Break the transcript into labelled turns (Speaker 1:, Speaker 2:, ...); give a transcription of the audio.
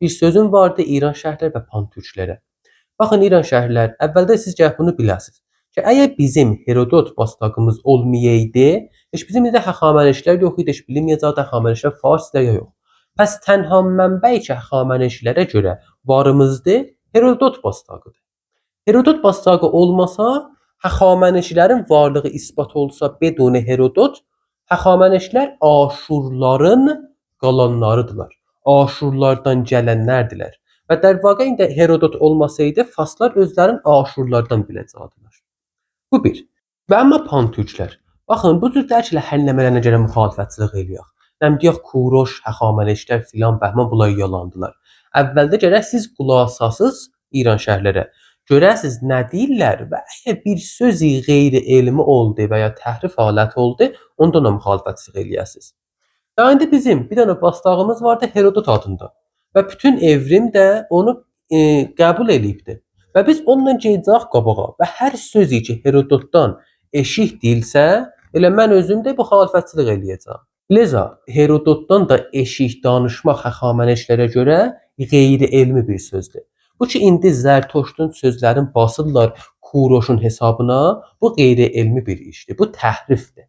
Speaker 1: bir sözüm vardı İran şəhərlər və Pantürklərə. Baxın İran şəhərlər, əvvəldə siz gərək bunu biləsiniz ki, əgər bizim Herodot bastağımız olmayaydı, heç bizim də Həxamənişlər yox idi, heç bilinməyəcəkdi Həxamənişlər farsdır ya yox. Pəs tənha mənbə ki, Həxamənişlərə görə varımızdır, Herodot bastağıdır. Herodot bastağı olmasa, Həxamənişlərin varlığı isbat olsa beduni Herodot, Həxamənişlər Aşurların qalanlarıdırlar. Aşurlardan gələnlərdilər. Və در واقع indi Herodot olmasaydı, farslar özlərini Aşurlardan biləcəkdilər. Bu bir. Və amma Pantürklər. Baxın, bu cür dərk ilə həlləmələrinə görə müxalifətçilik eləyək. Nəm deyək, Kuroş, Həxamənişlər filan bəhmən bunlar yalandılar. Əvvəldə gərək siz qulaq asasınız İran şəhərlərə. Görəsiz nə deyirlər və əgər bir sözü qeyri-elmi oldu və ya təhrif haləti oldu, onda ona müxalifətçilik eləyəsiniz. Və indi bizim bir dənə bastağımız vardı Herodot adında. Və bütün evrim də onu qəbul eləyibdi. Və biz onunla gedəcəyik qabağa və hər sözü ki Herodotdan eşik deyilsə, elə mən özüm də müxalifətçilik eləyəcəm. Leza Herodotdan da eşik danışmaq Həxamənişlərə görə qeyri-elmi bir sözdür. Bu ki indi Zərtoştun sözlərini basırlar Kuroşun hesabına, bu qeyri-elmi bir işdir. Bu təhrifdir.